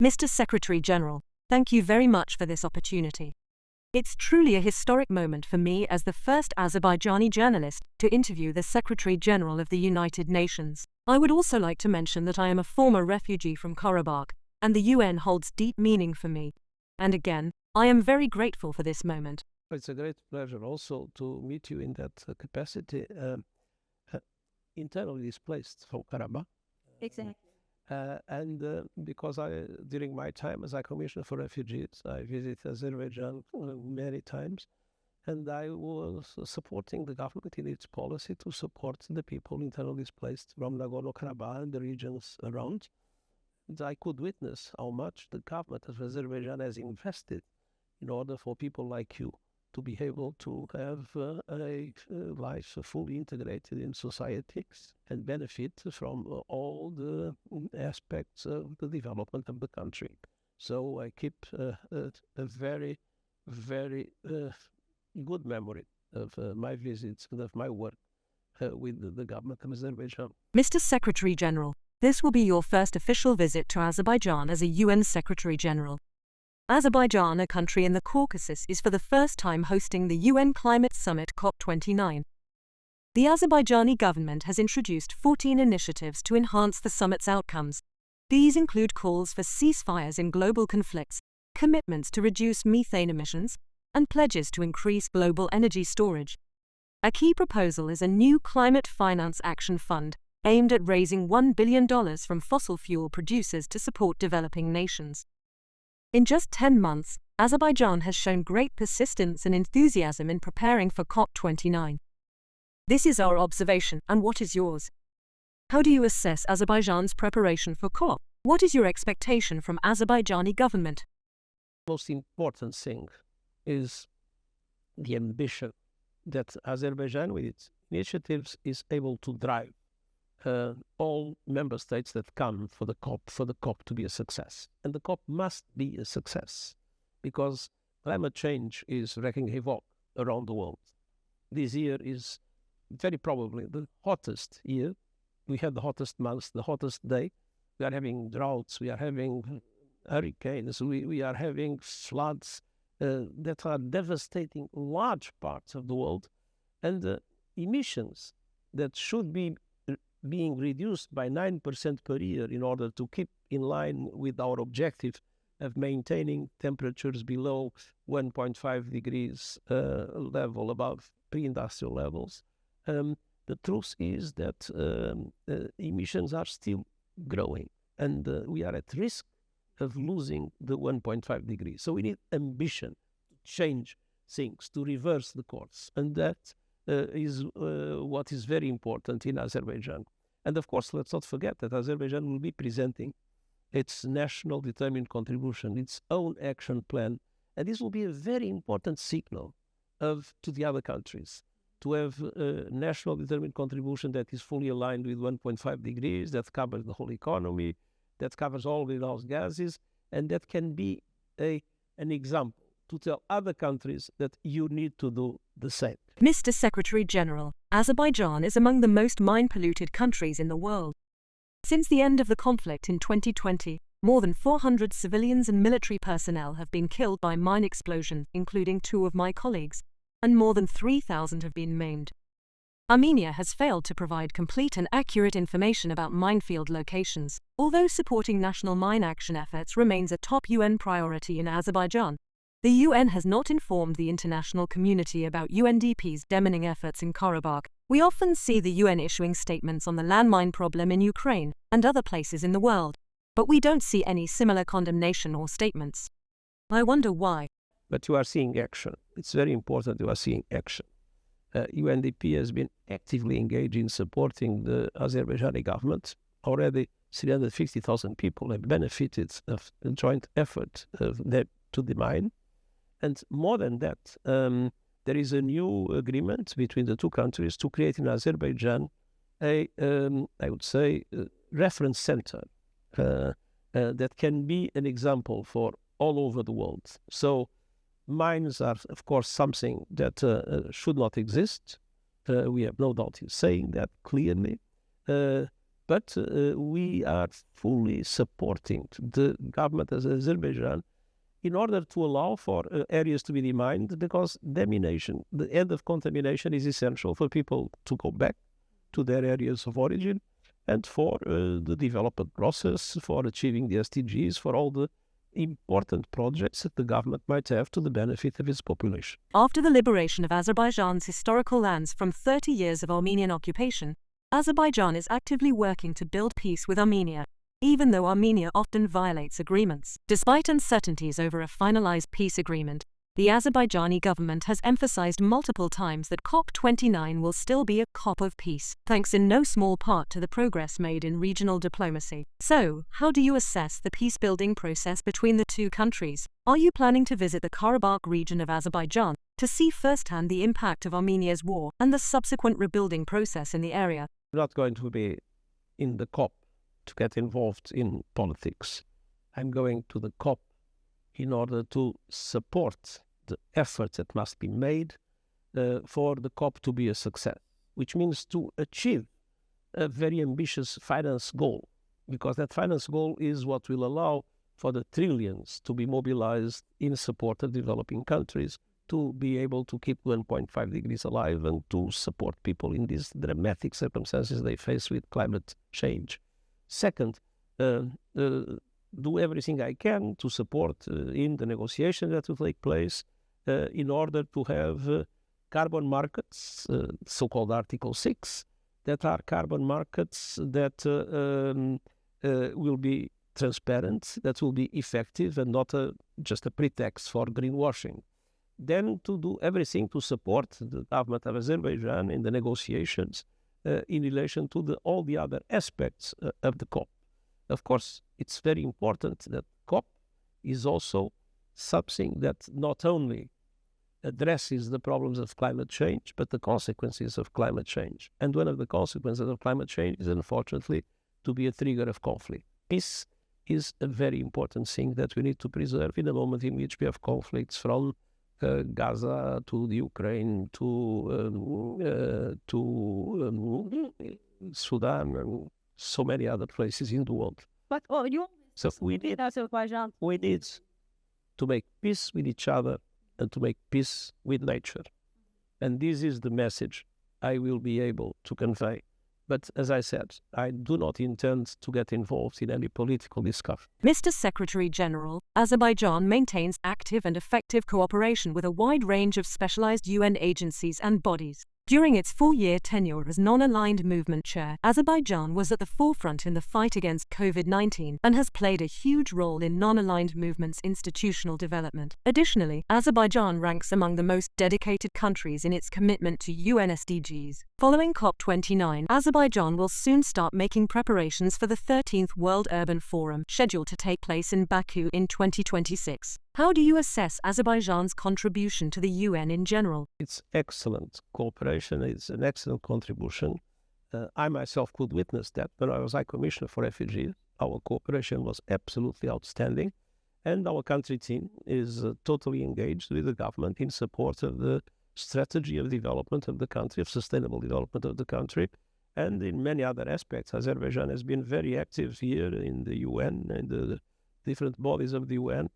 Mr. Secretary General, thank you very much for this opportunity. It's truly a historic moment for me as the first Azerbaijani journalist to interview the Secretary General of the United Nations. I would also like to mention that I am a former refugee from Karabakh, and the UN holds deep meaning for me. And again, I am very grateful for this moment. It's a great pleasure also to meet you in that capacity. Internally displaced from Karabakh. Exactly. Because during my time as a commissioner for refugees, I visited Azerbaijan many times, and I was supporting the government in its policy to support the people internally displaced from Nagorno-Karabakh and the regions around. And I could witness how much the government of Azerbaijan has invested in order for people like you to be able to have a life fully integrated in society and benefit from all the aspects of the development of the country. So I keep a very, very good memory of my visits and of my work with the government of Azerbaijan. Mr. Secretary General, this will be your first official visit to Azerbaijan as a UN Secretary General. Azerbaijan, a country in the Caucasus, is for the first time hosting the UN Climate Summit COP29. The Azerbaijani government has introduced 14 initiatives to enhance the summit's outcomes. These include calls for ceasefires in global conflicts, commitments to reduce methane emissions, and pledges to increase global energy storage. A key proposal is a new Climate Finance Action Fund aimed at raising $1 billion from fossil fuel producers to support developing nations. In just 10 months, Azerbaijan has shown great persistence and enthusiasm in preparing for COP29. This is our observation, and what is yours? How do you assess Azerbaijan's preparation for COP? What is your expectation from Azerbaijani government? The most important thing is the ambition that Azerbaijan, with its initiatives, is able to drive all member states that come for the COP to be a success. And the COP must be a success because climate change is wreaking havoc around the world. This year is very probably the hottest year. We had the hottest months, the hottest day. We are having droughts, we are having hurricanes, we are having floods that are devastating large parts of the world. And emissions that should be being reduced by 9% per year in order to keep in line with our objective of maintaining temperatures below 1.5 degrees level above pre-industrial levels. The truth is that emissions are still growing, and we are at risk of losing the 1.5 degrees. So we need ambition to change things, to reverse the course, and that is what is very important in Azerbaijan. And of course, let's not forget that Azerbaijan will be presenting its national determined contribution, its own action plan, and this will be a very important signal to the other countries to have a national determined contribution that is fully aligned with 1.5 degrees, that covers the whole economy, that covers all greenhouse gases, and that can be an example to tell other countries that you need to do the same. Mr. Secretary General, Azerbaijan is among the most mine-polluted countries in the world. Since the end of the conflict in 2020, more than 400 civilians and military personnel have been killed by mine explosion, including 2 of my colleagues, and more than 3,000 have been maimed. Armenia has failed to provide complete and accurate information about minefield locations, although supporting national mine action efforts remains a top UN priority in Azerbaijan. The UN has not informed the international community about UNDP's demining efforts in Karabakh. We often see the UN issuing statements on the landmine problem in Ukraine and other places in the world, but we don't see any similar condemnation or statements. I wonder why. But you are seeing action. It's very important you are seeing action. UNDP has been actively engaged in supporting the Azerbaijani government. Already 350,000 people have benefited of a joint effort of that to the mine. And more than that, there is a new agreement between the two countries to create in Azerbaijan I would say, reference center that can be an example for all over the world. So mines are, of course, something that should not exist. We have no doubt in saying that clearly. But we are fully supporting the government of Azerbaijan in order to allow for areas to be demined, because demination, the end of contamination, is essential for people to go back to their areas of origin and for the development process, for achieving the SDGs, for all the important projects that the government might have to the benefit of its population. After the liberation of Azerbaijan's historical lands from 30 years of Armenian occupation, Azerbaijan is actively working to build peace with Armenia, even though Armenia often violates agreements. Despite uncertainties over a finalized peace agreement, the Azerbaijani government has emphasized multiple times that COP29 will still be a COP of peace, thanks in no small part to the progress made in regional diplomacy. So, how do you assess the peace-building process between the two countries? Are you planning to visit the Karabakh region of Azerbaijan to see firsthand the impact of Armenia's war and the subsequent rebuilding process in the area? I'm not going to be in the COP to get involved in politics. I'm going to the COP in order to support the effort that must be made for the COP to be a success, which means to achieve a very ambitious finance goal, because that finance goal is what will allow for the trillions to be mobilized in support of developing countries to be able to keep 1.5 degrees alive and to support people in these dramatic circumstances they face with climate change. Second, do everything I can to support in the negotiation that will take place in order to have carbon markets, so-called Article 6, that are carbon markets that will be transparent, that will be effective and not just a pretext for greenwashing. Then to do everything to support the government of Azerbaijan in the negotiations in relation to all the other aspects of the COP. Of course, it's very important that COP is also something that not only addresses the problems of climate change, but the consequences of climate change. And one of the consequences of climate change is, unfortunately, to be a trigger of conflict. Peace is a very important thing that we need to preserve in a moment in which we have conflicts from Gaza to the Ukraine to Sudan and so many other places in the world. But So we need to make peace with each other and to make peace with nature. And this is the message I will be able to convey. But as I said, I do not intend to get involved in any political discussion. Mr. Secretary General, Azerbaijan maintains active and effective cooperation with a wide range of specialized UN agencies and bodies. During its full-year tenure as non-aligned movement chair, Azerbaijan was at the forefront in the fight against COVID-19 and has played a huge role in non-aligned movements' institutional development. Additionally, Azerbaijan ranks among the most dedicated countries in its commitment to UN SDGs. Following COP29, Azerbaijan will soon start making preparations for the 13th World Urban Forum, scheduled to take place in Baku in 2026. How do you assess Azerbaijan's contribution to the UN in general? It's excellent cooperation. It's an excellent contribution. I myself could witness that when I was High Commissioner for Refugees. Our cooperation was absolutely outstanding. And our country team is totally engaged with the government in support of the strategy of development of the country, of sustainable development of the country. And in many other aspects, Azerbaijan has been very active here in the UN and the different bodies of the UN.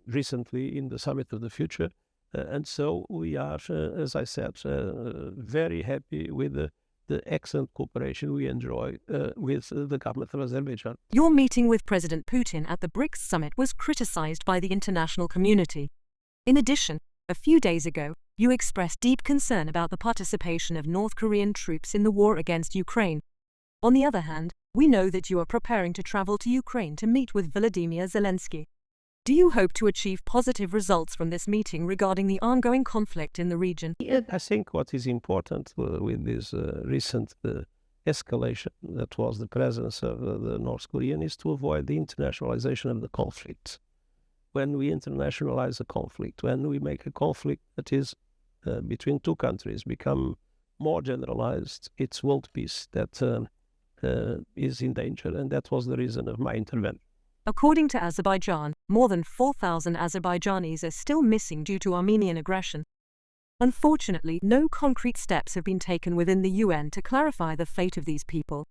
Recently in the Summit of the Future. And so we are, as I said, very happy with the excellent cooperation we enjoy with the government of Azerbaijan. Your meeting with President Putin at the BRICS summit was criticized by the international community. In addition, a few days ago, you expressed deep concern about the participation of North Korean troops in the war against Ukraine. On the other hand, we know that you are preparing to travel to Ukraine to meet with Volodymyr Zelensky. Do you hope to achieve positive results from this meeting regarding the ongoing conflict in the region? I think what is important with this recent escalation that was the presence of the North Korean is to avoid the internationalization of the conflict. When we internationalize a conflict, when we make a conflict that is between two countries become more generalized, it's world peace that is in danger, and that was the reason of my intervention. According to Azerbaijan, more than 4,000 Azerbaijanis are still missing due to Armenian aggression. Unfortunately, no concrete steps have been taken within the UN to clarify the fate of these people.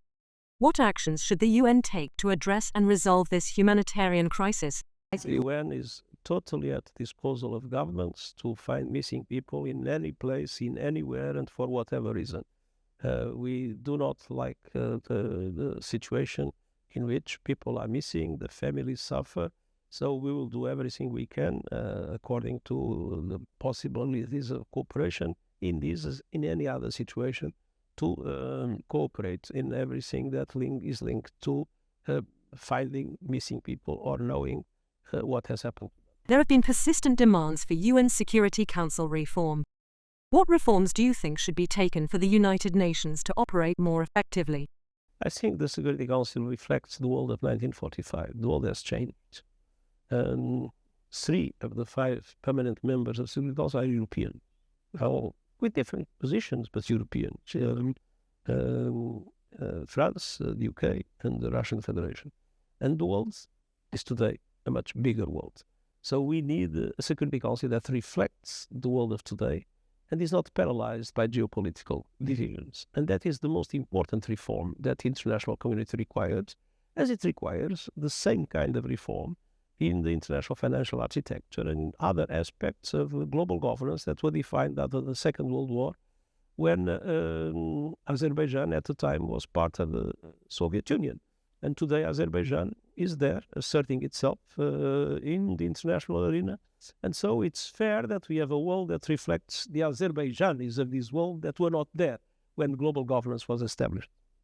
What actions should the UN take to address and resolve this humanitarian crisis? The UN is totally at the disposal of governments to find missing people in any place, in anywhere, and for whatever reason. We do not like the situation in which people are missing, the families suffer. So we will do everything we can according to the possibilities of cooperation in this as in any other situation to cooperate in everything that is linked to finding missing people or knowing what has happened. There have been persistent demands for UN Security Council reform. What reforms do you think should be taken for the United Nations to operate more effectively? I think the Security Council reflects the world of 1945. The world has changed. 3 of the 5 permanent members of the Security Council are European, with different positions, but European. France, the UK, and the Russian Federation. And the world is today a much bigger world. So we need a Security Council that reflects the world of today and is not paralyzed by geopolitical divisions. And that is the most important reform that the international community requires, as it requires the same kind of reform in the international financial architecture and in other aspects of global governance that were defined after the Second World War, when Azerbaijan at the time was part of the Soviet Union. And today Azerbaijan is there asserting itself in the international arena. And so it's fair that we have a world that reflects the Azerbaijanis of this world that were not there when global governance was established.